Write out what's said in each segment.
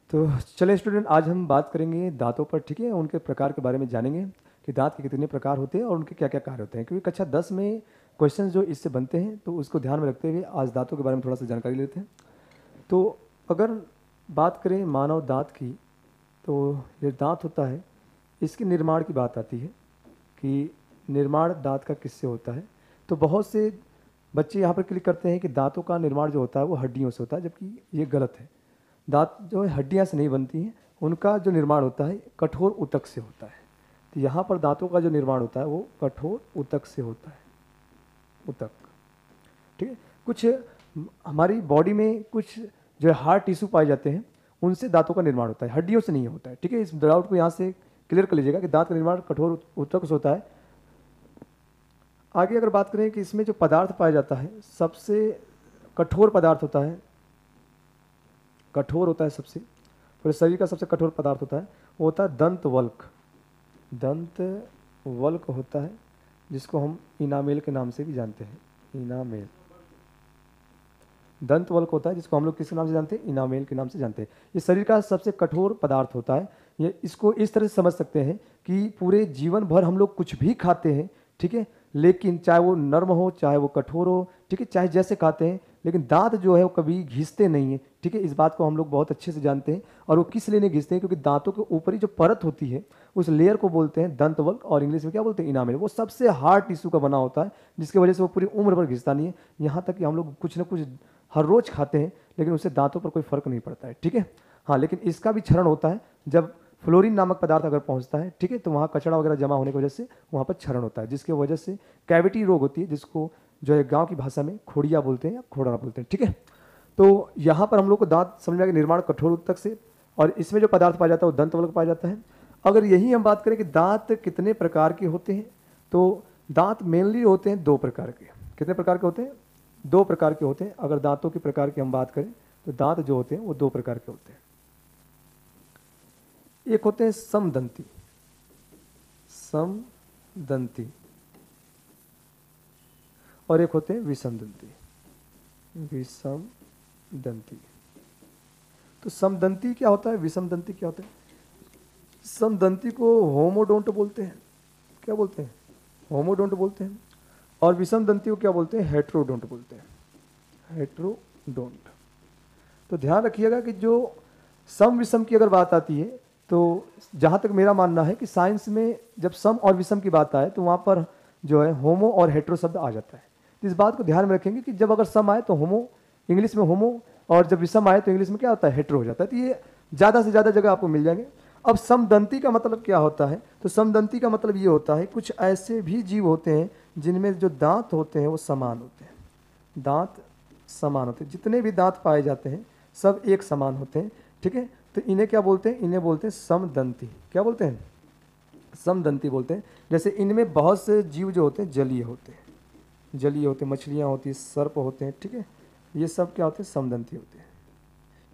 तो चलिए स्टूडेंट, आज हम बात करेंगे दांतों पर, ठीक है। उनके प्रकार के बारे में जानेंगे कि दांत के कितने प्रकार होते हैं और उनके क्या क्या कार्य होते हैं, क्योंकि कक्षा 10 में क्वेश्चन जो इससे बनते हैं, तो उसको ध्यान में रखते हुए आज दांतों के बारे में थोड़ा सा जानकारी लेते हैं। तो अगर बात करें मानव दांत की, तो ये दांत होता है, इसके निर्माण की बात आती है कि निर्माण दांत का किससे होता है। तो बहुत से बच्चे यहाँ पर क्लिक करते हैं कि दांतों का निर्माण जो होता है वो हड्डियों से होता है, जबकि ये गलत है। दांत जो है हड्डियाँ से नहीं बनती हैं, उनका जो निर्माण होता है कठोर ऊतक से होता है। तो यहाँ पर दांतों का जो निर्माण होता है वो कठोर ऊतक से होता है, ऊतक, ठीक है। कुछ हमारी बॉडी में कुछ जो है हार्ड टिश्यू पाए जाते हैं, उनसे दांतों का निर्माण होता है, हड्डियों से नहीं होता है, ठीक है। इस डाउट को यहाँ से क्लियर कर लीजिएगा कि दांत का निर्माण कठोर ऊतक से होता है। आगे अगर बात करें कि इसमें जो पदार्थ पाया जाता है, सबसे कठोर पदार्थ होता है, कठोर होता है सबसे, पूरे शरीर का सबसे कठोर पदार्थ होता है, वो होता है दंत वल्क। दंत वल्क होता है, जिसको हम इनामेल के नाम से भी जानते हैं, इनामेल। दंत वल्क होता है जिसको हम लोग किस नाम से जानते हैं, इनामेल के नाम से जानते हैं। ये शरीर का सबसे कठोर पदार्थ होता है। ये इसको इस तरह से समझ सकते हैं कि पूरे जीवन भर हम लोग कुछ भी खाते हैं, ठीक है, लेकिन चाहे वो नर्म हो चाहे वो कठोर हो, ठीक है, चाहे जैसे खाते हैं, लेकिन दांत जो है वो कभी घिसते नहीं है, ठीक है। इस बात को हम लोग बहुत अच्छे से जानते हैं। और वो किस लिए नहीं घिसते हैं, क्योंकि दांतों के ऊपरी जो परत होती है उस लेयर को बोलते हैं दंतवल्क, और इंग्लिश में क्या बोलते हैं, इनामेल। वो सबसे हार्ड टिश्यू का बना होता है, जिसकी वजह से वो पूरी उम्र भर घिसता नहीं है। यहाँ तक कि हम लोग कुछ ना कुछ हर रोज खाते हैं, लेकिन उससे दांतों पर कोई फर्क नहीं पड़ता है, ठीक है। हाँ, लेकिन इसका भी क्षरण होता है, जब फ्लोरीन नामक पदार्थ अगर पहुंचता है, ठीक है, तो वहाँ कचरा वगैरह जमा होने की वजह से वहाँ पर क्षरण होता है, जिसकी वजह से कैविटी रोग होती है, जिसको जो है गांव की भाषा में खोड़िया बोलते हैं या खोड़ा बोलते हैं, ठीक है। तो यहाँ पर हम लोग को दांत समझ में आया कि निर्माण कठोर ऊतक से, और इसमें जो पदार्थ पाया जाता है वो दंतवल्क पाया जाता है। अगर यही हम बात करें कि दांत कितने प्रकार के होते हैं, तो दांत मेनली होते हैं 2 प्रकार के। कितने प्रकार के होते हैं, 2 प्रकार के होते हैं। अगर दांतों के प्रकार की हम बात करें तो दांत जो होते हैं वो 2 प्रकार के होते हैं। एक होते हैं समदंती, समदंती, और एक होते हैं विषमदंती, विषमदंती। तो समदंती क्या होता है, विषमदंती क्या होता है। समदंती को होमोडोंट बोलते हैं, क्या बोलते हैं, होमोडोंट बोलते हैं। और विषमदंती को क्या बोलते हैं, हेट्रोडोंट बोलते हैं, हेट्रोडोंट। तो ध्यान रखिएगा कि जो सम विषम की अगर बात आती है, तो जहाँ तक मेरा मानना है कि साइंस में जब सम और विषम की बात आए तो वहाँ पर जो है होमो और हेट्रो शब्द आ जाता है। तो इस बात को ध्यान में रखेंगे कि जब अगर सम आए तो होमो, इंग्लिश में होमो, और जब विषम आए तो इंग्लिश में क्या होता है, हेट्रो हो जाता है। तो ये ज़्यादा से ज़्यादा जगह आपको मिल जाएंगे। अब समदंती का मतलब क्या होता है, तो समदंती का मतलब ये होता है कुछ ऐसे भी जीव होते हैं जिनमें जो दांत होते हैं वो समान होते हैं, दांत समान होते हैं। जितने भी दांत पाए जाते हैं सब एक समान होते हैं, ठीक है। तो इन्हें क्या बोलते हैं, इन्हें बोलते हैं समदंती। क्या बोलते हैं, समदंती बोलते हैं। जैसे इनमें बहुत से जीव जो होते हैं जलीय होते हैं, जलीय होते हैं, मछलियाँ होती हैं, सर्प होते हैं, ठीक है। ये सब क्या होते हैं, समदंती होते हैं।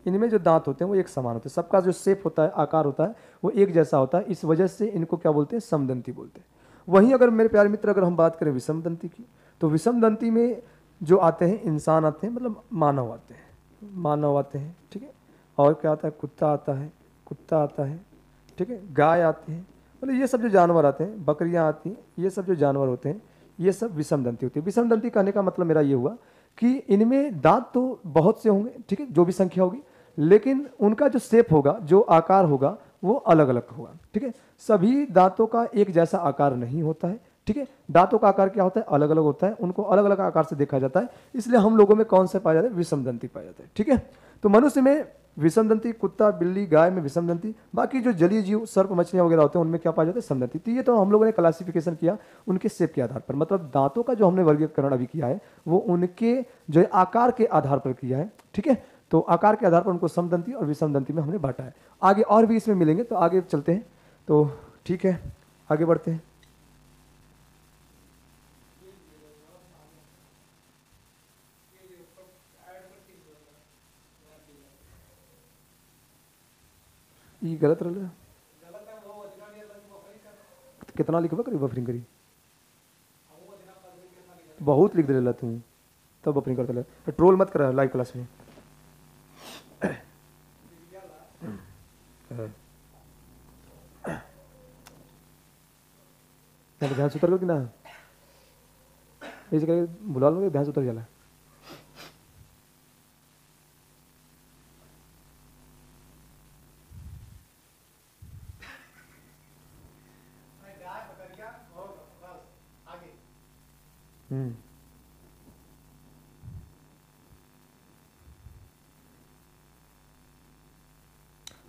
इनमें जो दांत होते हैं वो एक समान होते हैं, सबका जो शेप होता है, आकार होता है, वो एक जैसा होता है। इस वजह से इनको क्या बोलते हैं, समदंती बोलते हैं। वहीं अगर मेरे प्यारे मित्र अगर हम बात करें विषमदंती की, तो विषमदंती में जो आते हैं इंसान आते हैं, मतलब मानव आते हैं, मानव आते हैं, ठीक है। और क्या आता है, कुत्ता आता है, कुत्ता आता है, ठीक है, गाय आती है, मतलब ये सब जो जानवर आते हैं, बकरियां आती हैं, ये सब जो जानवर होते हैं ये सब विषमदंती होती है। विषमदंती कहने का मतलब मेरा ये हुआ कि इनमें दांत तो बहुत से होंगे, ठीक है, जो भी संख्या होगी, लेकिन उनका जो शेप होगा, जो आकार होगा, वो अलग अलग होगा, ठीक है। सभी दांतों का एक जैसा आकार नहीं होता है, ठीक है। दांतों का आकार क्या होता है, अलग अलग होता है, उनको अलग अलग आकार से देखा जाता है। इसलिए हम लोगों में कौन सा पाया जाता है, विषमदंती पाया जाता है, ठीक है। तो मनुष्य में विषमदंती, कुत्ता बिल्ली गाय में विषमदंती, बाकी जो जलीय जीव सर्प मछलियां वगैरह होते हैं उनमें क्या पाया जाता है, समदंती। तो ये तो हम लोगों ने क्लासिफिकेशन किया उनके शेप के आधार पर, मतलब दांतों का जो हमने वर्गीकरण अभी किया है वो उनके जो है आकार के आधार पर किया है, ठीक है। तो आकार के आधार पर उनको समदंती और विषमदंती में हमने बांटा है। आगे और भी इसमें मिलेंगे, तो आगे चलते हैं। तो ठीक है, आगे बढ़ते हैं। ये गलत रहा है, कितना लिखबा करी बफरिंग करी, बहुत लिख दे तू, तब बफरिंग करते ट्रोल मत कर लाइव क्लास में। ध्यान से उतर गयो कि ना, ऐसे करके बुला लो, ध्यान से उतर जाला।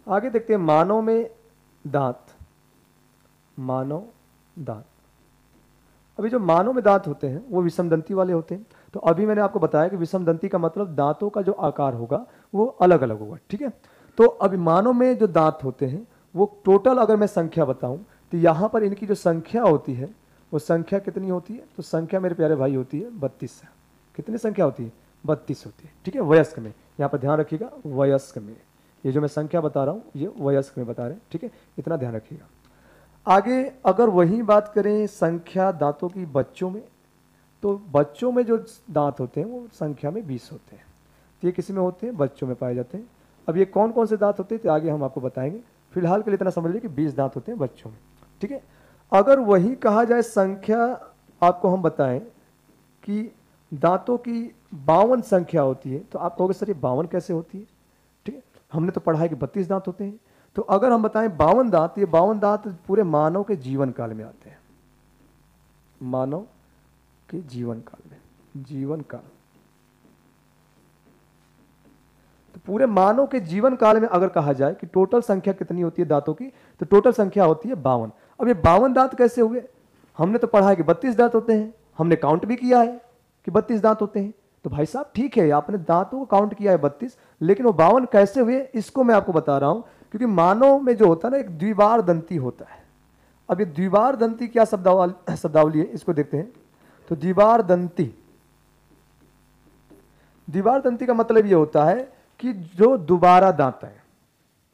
आगे देखते हैं मानव में दांत। मानव दांत, अभी जो मानव में दांत होते हैं वो विषमदंती वाले होते हैं। तो अभी मैंने आपको बताया कि विषमदंती का मतलब दांतों का जो आकार होगा वो अलग अलग होगा, ठीक है। तो अभी मानव में जो दांत होते हैं वो टोटल अगर मैं संख्या बताऊं तो यहाँ पर इनकी जो संख्या होती है वो संख्या कितनी होती है, तो संख्या मेरे प्यारे भाई होती है 32। कितनी संख्या होती है, 32 होती है, ठीक है, वयस्क में। यहाँ पर ध्यान रखिएगा, वयस्क में, ये जो मैं संख्या बता रहा हूँ ये वयस्क में बता रहे हैं, ठीक है, इतना ध्यान रखिएगा। आगे अगर वही बात करें संख्या दांतों की बच्चों में, तो बच्चों में जो दांत होते हैं वो संख्या में 20 होते हैं। तो ये किसी में होते हैं, बच्चों में पाए जाते हैं। अब ये कौन कौन से दांत होते हैं तो आगे हम आपको बताएंगे, फिलहाल के लिए इतना समझ लीजिए कि 20 दांत होते हैं बच्चों में, ठीक है। अगर वही कहा जाए संख्या आपको हम बताएं कि दांतों की 52 संख्या होती है, तो आप कहोगे सर ये 52 कैसे होती है, ठीक है, हमने तो पढ़ा है कि 32 दांत होते हैं। तो अगर हम बताएं 52 दांत, ये 52 दांत पूरे मानव के जीवन काल में आते हैं, मानव के जीवन काल में, जीवन काल, तो पूरे मानव के जीवन काल में अगर कहा जाए कि टोटल संख्या कितनी होती है दांतों की, तो टोटल संख्या होती है 52। अब ये 52 दांत कैसे हुए, हमने तो पढ़ा है कि 32 दांत होते हैं, हमने काउंट भी किया है कि 32 दांत होते हैं। तो भाई साहब ठीक है, आपने दांतों को काउंट किया है 32, लेकिन वो 52 कैसे हुए इसको मैं आपको बता रहा हूं। क्योंकि मानव में जो होता है ना एक द्विबार दंती होता है। अब ये द्विबार दंती क्या शब्दावली है इसको देखते हैं। तो द्विबार दंती, द्विबार दंती का मतलब ये होता है कि जो दोबारा दांत है,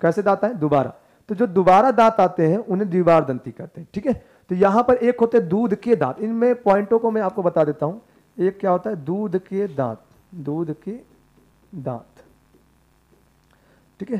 कैसे दांत है, दोबारा, तो जो दोबारा दांत आते हैं उन्हें द्विबार दंती कहते हैं, ठीक है। तो यहां पर एक होते हैं दूध के दांत, इनमें पॉइंटों को मैं आपको बता देता हूं। एक क्या होता है, दूध के दांत, दूध के दांत, ठीक है,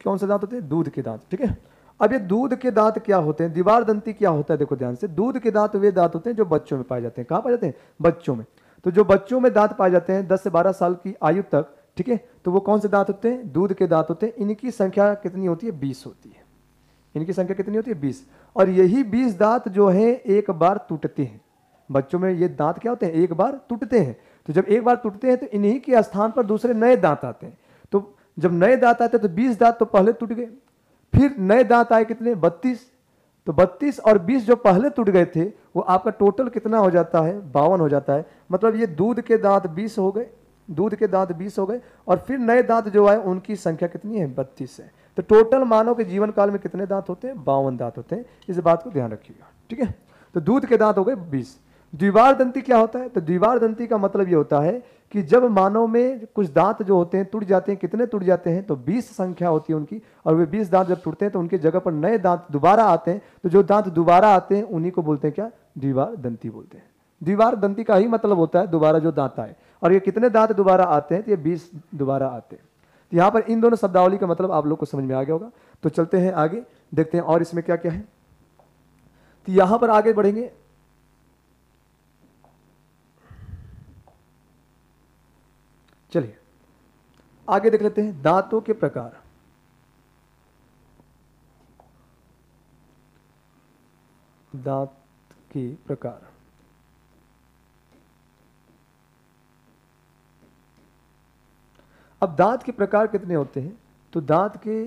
कौन से दांत होते हैं, दूध के दांत, ठीक है। अब ये दूध के दांत क्या होते हैं, द्विबार दंती क्या होता है, देखो ध्यान से, दूध के दांत वे दांत होते हैं जो बच्चों में पाए जाते हैं। कहां पाए जाते हैं, बच्चों में। तो जो बच्चों में दांत पाए जाते हैं 10 से 12 साल की आयु तक, ठीक है, तो वो कौन से दांत होते हैं, दूध के दांत होते हैं। इनकी संख्या कितनी होती है, 20 होती है। इनकी संख्या कितनी होती है, 20। और यही 20 दांत जो है एक बार टूटते हैं। बच्चों में ये दांत क्या होते हैं, एक बार टूटते हैं। तो जब एक बार टूटते हैं तो इन्हीं के स्थान पर दूसरे नए दांत आते हैं। तो जब नए दांत आते हैं तो 20 दांत तो पहले टूट गए, फिर नए दांत आए कितने, 32। तो 32 और 20 जो पहले टूट गए थे वो आपका टोटल कितना हो जाता है, 52 हो जाता है। मतलब ये दूध के दांत 20 हो गए, दूध के दांत 20 हो गए, और फिर नए दांत जो आए उनकी संख्या कितनी है, 32 है। तो टोटल मानव के जीवन काल में कितने दांत होते हैं, 52 दांत होते हैं। इस बात को ध्यान रखिएगा, ठीक है। तो दूध के दांत हो गए 20। द्विबार दंती क्या होता है, तो द्विबार दंती का मतलब ये होता है कि जब मानव में कुछ दांत जो होते हैं टूट जाते हैं, कितने टूट जाते हैं, तो 20 संख्या होती है उनकी, और वे 20 दांत जब टूटते हैं तो उनकी जगह पर नए दांत दोबारा आते हैं। तो जो दांत दोबारा आते हैं उन्हीं को बोलते हैं क्या, द्विबार दंती बोलते हैं। द्विबार दंती का ही मतलब होता है दोबारा जो दांत आए। और ये कितने दांत दोबारा आते हैं, तो ये 20 दोबारा आते हैं। तो यहाँ पर इन दोनों शब्दावली का मतलब आप लोग को समझ में आ गया होगा। तो चलते हैं आगे, देखते हैं और इसमें क्या क्या है। तो यहाँ पर आगे बढ़ेंगे, चलिए आगे देख लेते हैं दांतों के प्रकार। दांत के प्रकार, अब दांत के प्रकार कितने होते हैं, तो दांत के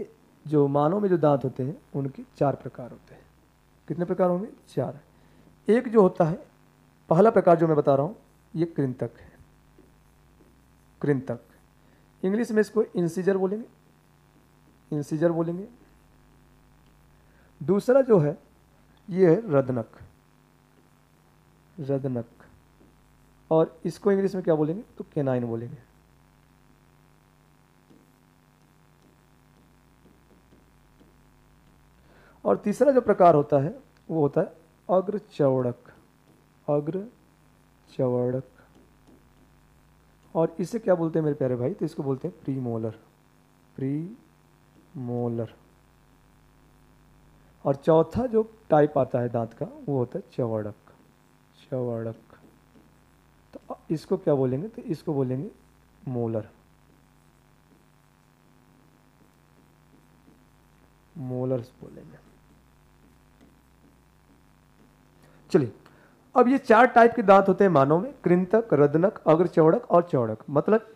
जो मानव में जो दांत होते हैं उनके 4 प्रकार होते हैं। कितने प्रकार होंगे, 4। एक जो होता है, पहला प्रकार जो मैं बता रहा हूं ये कृंतक है, कृंतक, इंग्लिश में इसको इंसिजर बोलेंगे, इंसिजर बोलेंगे। दूसरा जो है ये है रदनक, रदनक, और इसको इंग्लिश में क्या बोलेंगे, तो केनाइन बोलेंगे। और तीसरा जो प्रकार होता है वो होता है अग्रचौड़क, अग्रचौड़क, और इसे क्या बोलते हैं मेरे प्यारे भाई, तो इसको बोलते हैं प्रीमोलर, प्रीमोलर। मोलर। और चौथा जो टाइप आता है दांत का वो होता है चवड़क। चवड़क, तो इसको क्या बोलेंगे, तो इसको बोलेंगे मोलर। मोलर्स बोलेंगे। चलिए, अब ये 4 टाइप के दांत होते हैं मानव में, कृंतक, रदनक, अग्र चौड़क और चौड़क। मतलब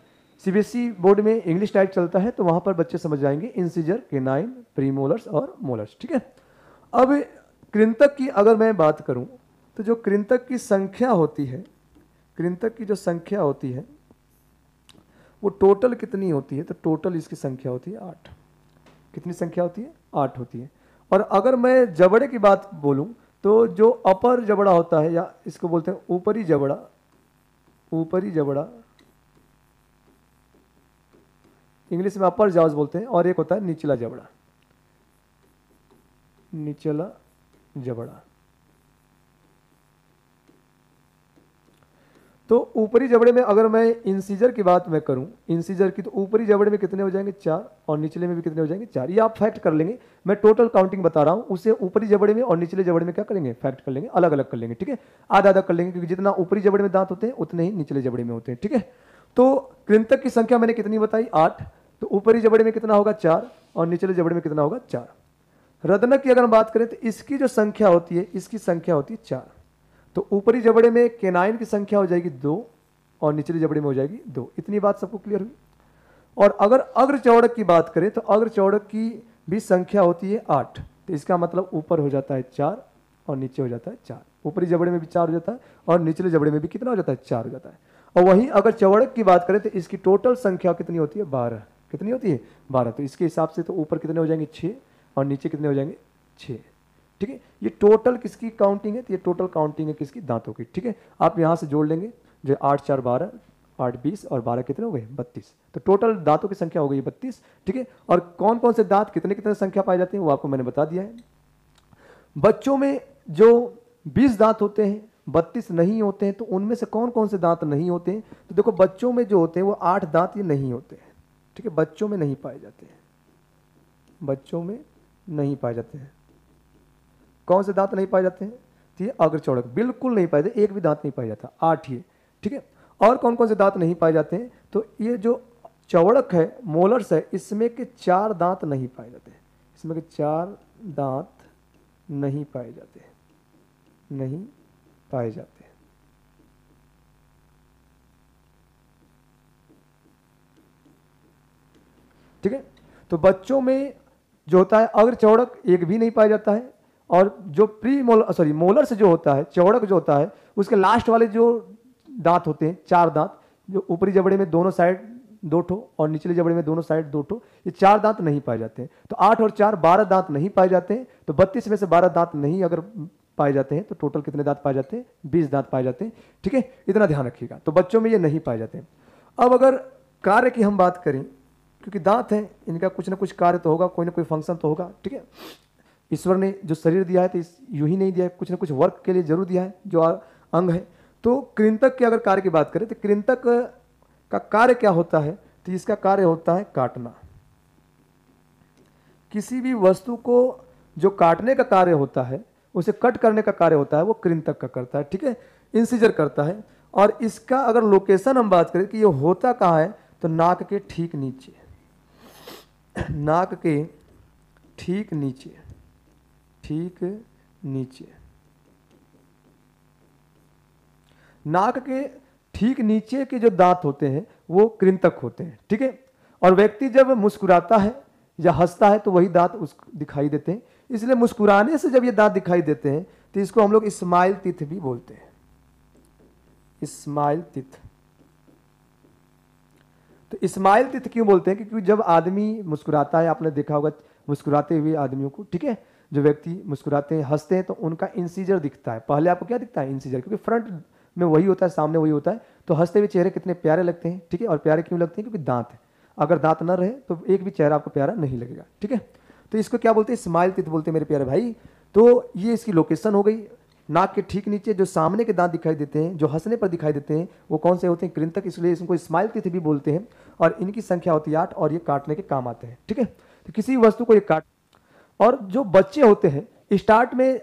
सीबीएसई बोर्ड में इंग्लिश टाइप चलता है तो वहां पर बच्चे समझ जाएंगे इंसिजर, केनाइन, प्रीमोलर्स और मोलर्स। ठीक है। अब कृंतक की अगर मैं बात करूं तो जो कृंतक की संख्या होती है, कृंतक की जो संख्या होती है वो टोटल कितनी होती है, तो टोटल इसकी संख्या होती है 8। कितनी संख्या होती है, 8 होती है। और अगर मैं जबड़े की बात बोलूं तो जो अपर जबड़ा होता है, या इसको बोलते हैं ऊपरी जबड़ा, ऊपरी जबड़ा इंग्लिश में अपर जॉज बोलते हैं, और एक होता है निचला जबड़ा, निचला जबड़ा। तो ऊपरी जबड़े में अगर मैं इंसीजर की बात मैं करूं, इंसीजर की, तो ऊपरी जबड़े में कितने हो जाएंगे 4, और निचले में भी कितने हो जाएंगे 4। ये आप फैक्ट कर लेंगे, मैं टोटल काउंटिंग बता रहा हूं, उसे ऊपरी जबड़े में और निचले जबड़े में क्या करेंगे, फैक्ट कर लेंगे, अलग अलग कर लेंगे। ठीक है, आधा आधा कर लेंगे, क्योंकि जितना ऊपरी जबड़े में दांत होते हैं उतने ही निचले जबड़े में होते हैं। ठीक है, तो कृंतक की संख्या मैंने कितनी बताई, 8। तो ऊपरी जबड़े में कितना होगा 4, और निचले जबड़े में कितना होगा 4। रदनक की अगर हम बात करें तो इसकी जो संख्या होती है, इसकी संख्या होती है 4। तो ऊपरी जबड़े में केनाइन की संख्या हो जाएगी 2, और निचले जबड़े में हो जाएगी 2। इतनी बात सबको क्लियर हुई। और अगर अग्र चौड़क की बात करें तो अग्र चौड़क की भी संख्या होती है 8। तो इसका मतलब ऊपर हो जाता है 4 और नीचे हो जाता है 4। ऊपरी जबड़े में भी 4 हो जाता है और निचले जबड़े में भी कितना हो जाता है, 4 हो जाता है। और वहीं अगर चौड़क की बात करें तो इसकी टोटल संख्या कितनी होती है, 12। कितनी होती है, 12। तो इसके हिसाब से तो ऊपर कितने हो जाएंगे 6, और नीचे कितने हो जाएंगे 6। ठीक है, ये टोटल किसकी काउंटिंग है, तो ये टोटल काउंटिंग है किसकी, दांतों की। ठीक है, आप यहां से जोड़ लेंगे, जो 8 4 12, 8 20 और 12 कितने हो गए 32। तो टोटल दांतों की संख्या हो गई 32। ठीक है, और कौन कौन से दांत कितने कितने संख्या पाए जाते हैं वो आपको मैंने बता दिया है। बच्चों में जो 20 दांत होते हैं 32 नहीं होते हैं, तो उनमें से कौन कौन से दांत नहीं होते हैं, तो देखो बच्चों में जो होते हैं वो 8 दांत ये नहीं होते हैं। ठीक है, बच्चों में नहीं पाए जाते हैं, बच्चों में नहीं पाए जाते हैं। कौन से दांत नहीं पाए जाते हैं, तो ये अग्र चौड़क बिल्कुल नहीं पाए जाते, एक भी दांत नहीं पाया जाता, 8 ही है। ठीक है, और कौन कौन से दांत नहीं पाए जाते हैं, तो ये जो चौड़क है, मोलर्स है, इसमें के 4 दांत नहीं पाए जाते, इसमें के 4 दांत नहीं पाए जाते, नहीं पाए जाते। ठीक है, तो बच्चों में जो होता है अग्र चौड़क एक भी नहीं पाया जाता है, और जो मोलर से जो होता है, चौड़क जो होता है, उसके लास्ट वाले जो दांत होते हैं 4 दांत, जो ऊपरी जबड़े में दोनों साइड 2 ठो और निचले जबड़े में दोनों साइड 2 ठो, ये 4 दांत नहीं पाए जाते हैं। तो 8 और 4 12 दांत नहीं पाए जाते हैं। तो 32 में से 12 दांत नहीं अगर पाए जाते हैं तो टोटल कितने दांत पाए जाते हैं, 20 दांत पाए जाते हैं। ठीक है, इतना ध्यान रखिएगा। तो बच्चों में ये नहीं पाए जाते हैं। अब अगर कार्य की हम बात करें, क्योंकि दांत हैं इनका कुछ ना कुछ कार्य तो होगा, कोई ना कोई फंक्शन तो होगा। ठीक है, ईश्वर ने जो शरीर दिया है तो यूं ही नहीं दिया है, कुछ ना कुछ वर्क के लिए जरूर दिया है जो अंग है। तो कृंतक के अगर कार्य की बात करें तो कृंतक का कार्य क्या होता है, तो इसका कार्य होता है काटना। किसी भी वस्तु को जो काटने का कार्य होता है, उसे कट करने का कार्य होता है, वो कृंतक का करता है। ठीक है, इंसिजर करता है। और इसका अगर लोकेशन हम बात करें कि ये होता कहाँ है, तो नाक के ठीक नीचे, नाक के ठीक नीचे, ठीक नीचे, नाक के ठीक नीचे के जो दांत होते हैं वो कृंतक होते हैं। ठीक है, और व्यक्ति जब मुस्कुराता है या हंसता है तो वही दांत उसको दिखाई देते हैं, इसलिए मुस्कुराने से जब ये दांत दिखाई देते हैं तो इसको हम लोग स्माइल टीथ भी बोलते हैं, स्माइल टीथ। तो स्माइल टीथ क्यों बोलते हैं, क्योंकि जब आदमी मुस्कुराता है, आपने देखा होगा मुस्कुराते हुए आदमियों को, ठीक है, जो व्यक्ति मुस्कुराते हैं हंसते हैं तो उनका इंसीजर दिखता है। पहले आपको क्या दिखता है, इंसीजर, क्योंकि फ्रंट में वही होता है, सामने वही होता है। तो हंसते हुए चेहरे कितने प्यारे लगते हैं। ठीक है, और प्यारे क्यों लगते हैं, क्योंकि दांत है। अगर दांत न रहे तो एक भी चेहरा आपको प्यारा नहीं लगेगा। ठीक है, तो इसको क्या बोलते हैं, स्माइल टीथ बोलते हैं मेरे प्यारे भाई। तो ये इसकी लोकेशन हो गई। नाक के ठीक नीचे जो सामने के दांत दिखाई देते हैं, जो हंसने पर दिखाई देते हैं, वो कौन से होते हैं, कृंतक, इसलिए इनको स्माइल टीथ भी बोलते हैं। और इनकी संख्या होती है 8 और ये काटने के काम आते हैं। ठीक है, तो किसी वस्तु को ये काट, और जो बच्चे होते हैं स्टार्ट में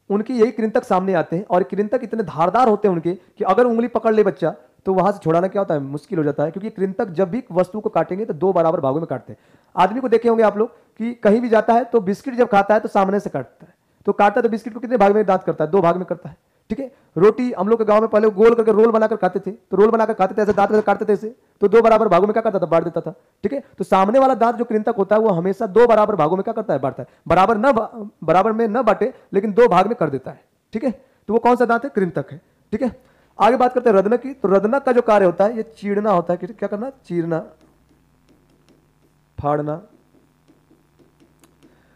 उनके यही कृंतक सामने आते हैं, और कृंतक इतने धारदार होते हैं उनके कि अगर उंगली पकड़ ले बच्चा तो वहां से छुड़ाना क्या होता है, मुश्किल हो जाता है, क्योंकि कृंतक जब भी वस्तु को काटेंगे तो 2 बराबर भागों में काटते हैं। आदमी को देखे होंगे आप लोग कि कहीं भी जाता है तो बिस्किट जब खाता है तो सामने से काटता है, तो काटता है तो बिस्किट को कितने भाग में दांत करता है, 2 भाग में करता है, ठीक है। रोटी हम लोग के गांव में पहले गोल करके रोल बनाकर खाते थे, तो रोल बनाकर खाते थे ऐसे दांत काटते थे ऐसे, तो 2 बराबर भागों में क्या करता था, बांट देता था, ठीक है। तो सामने वाला दांत जो कृंतक होता है वो हमेशा 2 बराबर भागों में क्या करता है, बांटता है, बराबर में न बांटे लेकिन 2 भाग में कर देता है, ठीक है। तो वो कौन सा दांत है, कृंतक है, ठीक है। आगे बात करते हैं रदनक की। तो रदनक का जो कार्य होता है ये चीरना होता है, क्या करना, चीरना, फाड़ना।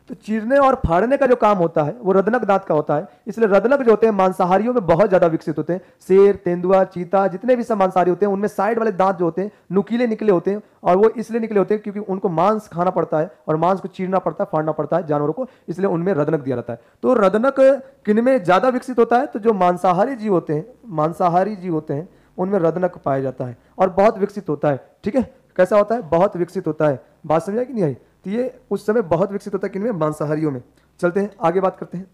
तो चीरने और फाड़ने का जो काम होता है वो रदनक दांत का होता है। इसलिए रदनक जो होते हैं मांसाहारियों में बहुत ज्यादा विकसित होते हैं। शेर, तेंदुआ, चीता, जितने भी सब मांसाहारी होते हैं उनमें साइड वाले दांत जो होते हैं नुकीले निकले होते हैं, और वो इसलिए निकले होते हैं क्योंकि उनको मांस खाना पड़ता है और मांस को चीरना पड़ता है, फाड़ना पड़ता है जानवरों को, इसलिए उनमें रदनक दिया जाता है। तो रदनक किनमें ज्यादा विकसित होता है, तो जो मांसाहारी जीव होते हैं उनमें रदनक पाया जाता है और बहुत विकसित होता है, ठीक है। कैसा होता है, बहुत विकसित होता है। बात समझ आई कि नहीं आई? तो ये उस समय बहुत विकसित होता है किनमें, मांसाहारियों में। चलते हैं आगे बात करते हैं।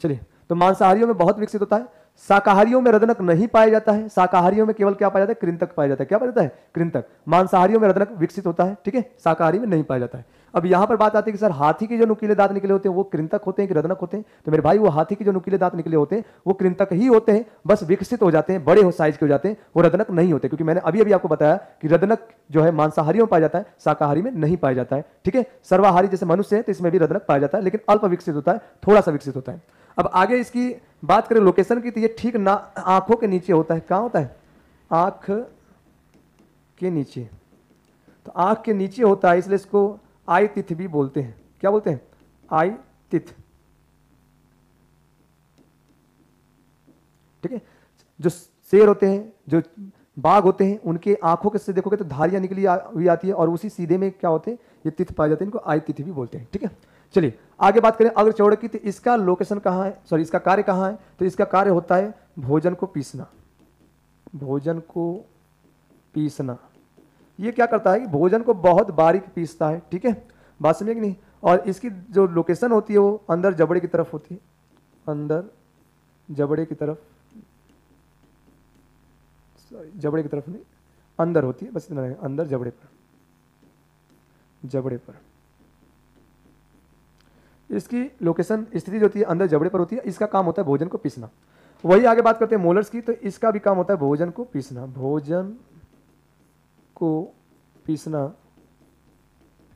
चलिए, तो मांसाहारियों में बहुत विकसित होता है। शाकाहारियों में रदनक नहीं पाया जाता है। शाकाहारियों में केवल क्या पाया जाता है, कृंतक पाया जाता है। क्या पाया जाता है, कृंतक। मांसाहारियों में रदनक विकसित होता है, ठीक है, शाकाहारी में नहीं पाया जाता है। अब यहां पर बात आती है कि सर हाथी के जो नुकीले दांत निकले होते हैं वो कृंतक होते हैं कि रदनक होते हैं? तो मेरे भाई वो हाथी के जो नुकीले दांत निकले होते हैं वो कृंतक ही होते हैं, बस विकसित हो जाते हैं, बड़े हो साइज के हो जाते हैं, वो रदनक नहीं होते। क्योंकि मैंने अभी आपको बताया कि रदनक जो है मांसाहारियों में पाया जाता है, शाकाहारी में नहीं पाया जाता है, ठीक है। सर्वाहारी जैसे मनुष्य है तो इसमें भी रदनक पाया जाता है, लेकिन अल्प विकसित होता है, थोड़ा सा विकसित होता है। अब आगे इसकी बात करें लोकेशन की, तो ये ठीक ना आंखों के नीचे होता है। कहां होता है, आंख के नीचे। तो आंख के नीचे होता है, इसलिए इसको आई तिथ भी बोलते हैं। क्या बोलते हैं, आई तिथ, ठीक है। जो शेर होते हैं, जो बाघ होते हैं, उनके आंखों के से देखोगे तो धारियां निकली हुई आती है और उसी सीधे में क्या होते हैं, ये तिथ पाए जाते हैं, इनको आई तिथ भी बोलते हैं, ठीक है। चलिए आगे बात करें अग्रचौड़ की। तो इसका लोकेशन कहाँ है, सॉरी इसका कार्य कहाँ है? तो इसका कार्य होता है भोजन को पीसना। भोजन को पीसना, ये क्या करता है कि भोजन को बहुत बारीक पीसता है, ठीक है। बात समझे कि नहीं? और इसकी जो लोकेशन होती है वो अंदर जबड़े की तरफ होती है, अंदर जबड़े की तरफ, सॉरी जबड़े की तरफ नहीं, अंदर होती है, बस इतना है, अंदर जबड़े पर, जबड़े पर इसकी लोकेशन स्थिति जो होती है अंदर जबड़े पर होती है। इसका काम होता है भोजन को पीसना। वही आगे बात करते हैं मोलर्स की। तो इसका भी काम होता है भोजन को पीसना, भोजन को पीसना,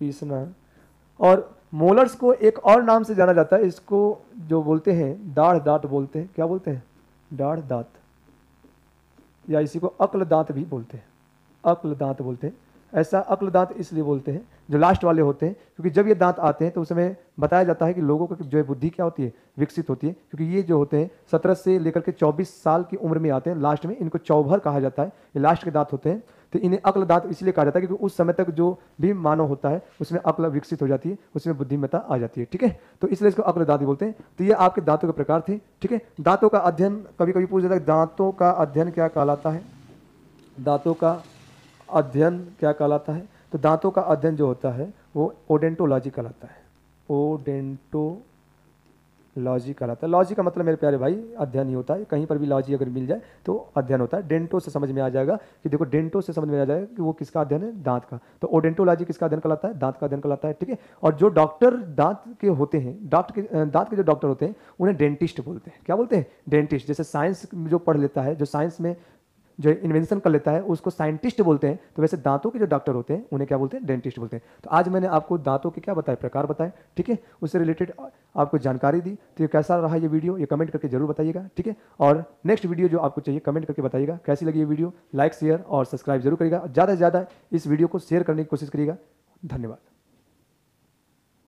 पीसना। और मोलर्स को एक और नाम से जाना जाता है, इसको जो बोलते हैं दाढ़ दांत बोलते हैं। क्या बोलते हैं, दाढ़ दांत, या इसी को अक्ल दांत भी बोलते हैं, अक्ल दांत बोलते हैं। ऐसा अक्ल दांत इसलिए बोलते हैं जो लास्ट वाले होते हैं, क्योंकि जब ये दांत आते हैं तो उस समय बताया जाता है कि लोगों की जो है बुद्धि क्या होती है, विकसित होती है। क्योंकि ये जो होते हैं 17 से लेकर के 24 साल की उम्र में आते हैं, लास्ट में इनको चौभर कहा जाता है, ये लास्ट के दांत होते हैं। तो इन्हें अक्ल दांत इसलिए कहा जाता है क्योंकि उस समय तक जो भी मानव होता है उसमें अक्ल विकसित हो जाती है, उसमें बुद्धिमत्ता आ जाती है, ठीक है। तो इसलिए इसको अक्ल दांत बोलते हैं। तो ये आपके दांतों के प्रकार थे, ठीक है। दांतों का अध्ययन कभी कभी पूछ जाता है, दांतों का अध्ययन क्या कहलाता है, दांतों का अध्ययन क्या कहलाता है? तो दांतों का अध्ययन जो होता है वो ओडेंटोलॉजी कहलाता है, ओडेंटोलॉजी कहलाता है। लॉजी का मतलब मेरे प्यारे भाई अध्ययन ही होता है, कहीं पर भी लॉजी अगर मिल जाए तो अध्ययन होता है। डेंटो से समझ में आ जाएगा कि देखो, डेंटो से समझ में आ जाएगा कि वो किसका अध्ययन है, दांत का। तो ओडेंटोलॉजी किसका अध्ययन कहलाता है, दांत का अध्ययन कहलाता है, ठीक है। और जो डॉक्टर दांत के होते हैं, दांत के जो डॉक्टर होते हैं उन्हें डेंटिस्ट बोलते हैं। क्या बोलते हैं, डेंटिस्ट। जैसे साइंस जो पढ़ लेता है, जो साइंस में जो इन्वेंशन कर लेता है उसको साइंटिस्ट बोलते हैं, तो वैसे दांतों के जो डॉक्टर होते हैं उन्हें क्या बोलते हैं, डेंटिस्ट बोलते हैं। तो आज मैंने आपको दांतों के क्या बताए, प्रकार बताए, ठीक है, उससे रिलेटेड आपको जानकारी दी। तो ये कैसा रहा ये वीडियो, ये कमेंट करके जरूर बताइएगा, ठीक है। और नेक्स्ट वीडियो जो आपको चाहिए कमेंट करके बताइएगा कैसी लगी ये वीडियो। लाइक शेयर और सब्सक्राइब जरूर करिएगा, ज़्यादा से ज़्यादा इस वीडियो को शेयर करने की कोशिश करिएगा। धन्यवाद।